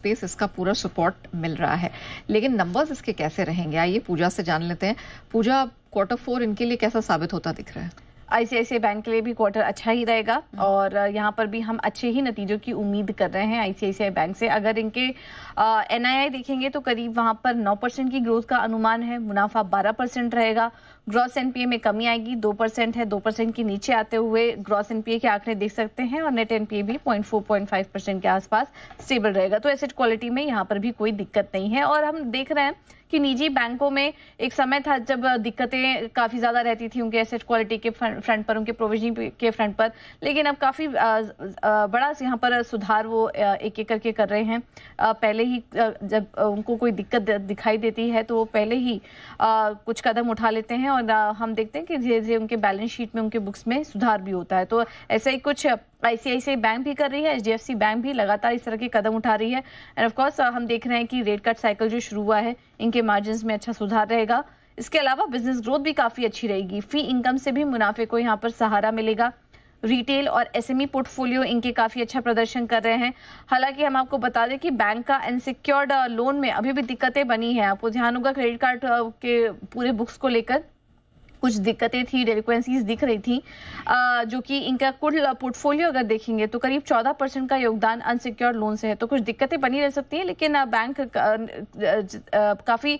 Space इसका पूरा support मिल रहा है, लेकिन नंबर्स इसके कैसे रहेंगे? आइए पूजा से जान लेते हैं। पूजा, Q4 इनके लिए कैसा साबित होता दिख रहा है? आईसीआईसीआई बैंक के लिए भी क्वार्टर अच्छा ही रहेगा और यहाँ पर भी हम अच्छे ही नतीजों की उम्मीद कर रहे हैं आईसीआईसीआई बैंक से। अगर इनके एनआईआई देखेंगे तो करीब वहां पर 9% की ग्रोथ का अनुमान है, मुनाफा 12% रहेगा, ग्रॉस एनपीए में कमी आएगी, 2% है, 2% के नीचे आते हुए ग्रॉस एनपीए के आंकड़े देख सकते हैं और नेट एनपीए भी 0.4-0.5% के आसपास स्टेबल रहेगा। तो एसेट क्वालिटी में यहाँ पर भी कोई दिक्कत नहीं है। और हम देख रहे हैं कि निजी बैंकों में एक समय था जब दिक्कतें काफी ज्यादा रहती थी उनके एसेट क्वालिटी के फ्रंट पर, उनके प्रोविजनिंग के फ्रंट पर, लेकिन अब काफी बड़ा यहाँ पर सुधार वो एक एक करके कर रहे हैं। पहले ही जब उनको कोई दिक्कत दिखाई देती है तो वो पहले ही कुछ कदम उठा लेते हैं और हम देखते हैं कि धीरे धीरे उनके बैलेंस शीट में, उनके बुक्स में सुधार भी होता है। तो ऐसा ही कुछ आईसीआईसीआई बैंक भी कर रही है, एचडीएफसी बैंक भी लगातार इस तरह के कदम उठा रही है। एंड ऑफ कोर्स हम देख रहे हैं कि रेट कट साइकिल जो शुरू हुआ है, इनके मार्जिन्स में अच्छा सुधार रहेगा। इसके अलावा बिजनेस ग्रोथ भी काफी अच्छी रहेगी, फी इनकम से भी मुनाफे को यहाँ पर सहारा मिलेगा। रिटेल और एसएमई पोर्टफोलियो इनके काफी अच्छा प्रदर्शन कर रहे हैं। हालांकि हम आपको बता दें कि बैंक का अनसिक्योर्ड लोन में अभी भी दिक्कतें बनी है। आपको ध्यान होगा क्रेडिट कार्ड के पूरे बुक्स को लेकर कुछ दिक्कतें थी, डेलिक्वेंसीज दिख रही थी, जो कि इनका कुल पोर्टफोलियो अगर देखेंगे तो करीब 14% का योगदान अनसिक्योर्ड लोन से है। तो कुछ दिक्कतें बनी रह सकती हैं, लेकिन बैंक काफी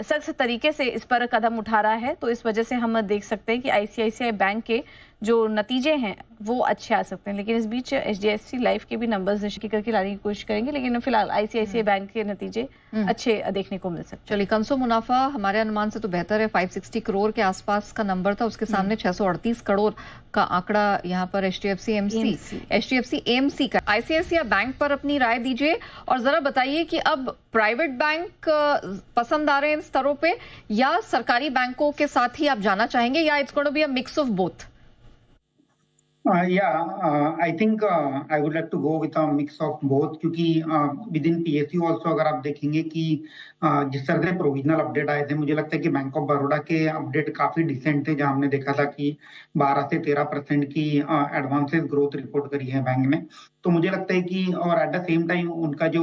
सख्त तरीके से इस पर कदम उठा रहा है। तो इस वजह से हम देख सकते हैं कि आईसीआईसीआई बैंक के जो नतीजे हैं वो अच्छे आ सकते हैं। लेकिन इस बीच एचडीएफसी लाइफ के भी नंबर्स करके लाने की कोशिश करेंगे, लेकिन फिलहाल आईसीआईसीआई बैंक के नतीजे अच्छे देखने को मिल सकते हैं। चलिए, कंसो मुनाफा हमारे अनुमान से तो बेहतर है, 560 करोड़ के आसपास का नंबर था, उसके सामने 638 करोड़ का आंकड़ा यहाँ पर एचडीएफसी एएमसी का। आईसीआईसीआई बैंक पर अपनी राय दीजिए और जरा बताइए कि अब प्राइवेट बैंक पसंद आ रहे हैं इन स्तरों पे, या सरकारी बैंकों के साथ ही आप जाना चाहेंगे, या it's going to be a mix of both? I think I would like to go with a mix of both, क्योंकि within PSU also अगर आप देखेंगे कि जिस तरह से प्रोविजनल अपडेट आए थे, मुझे लगता है कि बैंक ऑफ बड़ौदा के अपडेट काफी डिसेंट थे, जहां हमने देखा था कि 12 से 13% की एडवांसेस ग्रोथ रिपोर्ट करी है बैंक ने। तो मुझे लगता है कि, और एट द सेम टाइम उनका जो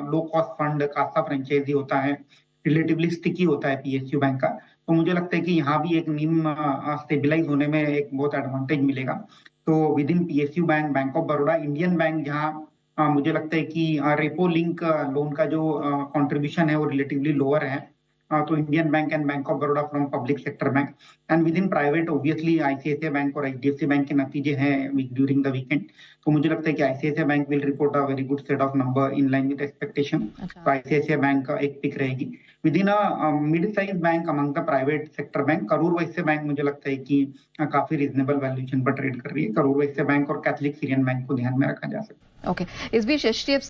low cost fund CASA franchise होता है, रिलेटिवली स्टिकी होता है पीएसयू बैंक का। तो मुझे लगता है कि यहाँ भी एक नीम स्टेबिलाईज होने में एक बहुत एडवांटेज मिलेगा। तो with in PSU bank, bank of Baroda, Indian bank, जहां मुझे लगता है कि रेपो लिंक लोन का जो कंट्रीब्यूशन है वो रिलेटिवली लोअर है, तो Indian bank and bank of Baroda from public sector bank. And with in private obviously ICICI bank और एचडीएफसी बैंक के नतीजे हैं ड्यूरिंग द वीकेंड। तो मुझे लगता है कि ICICI bank will report a very good set of number in line with expectation. तो आईसीआईसीआई बैंक का एक पिक रहेगी। With in a mid size bank among the private sector bank, Karur Vysya bank मुझे लगता है कि काफी रीजनेबल वैल्यूएशन पर ट्रेड कर रही है। करूर वैश्य बैंक और कैथलिक सीरियन बैंक को ध्यान में रखा जा सकता है। ओके, इस बीच एचडीएफसी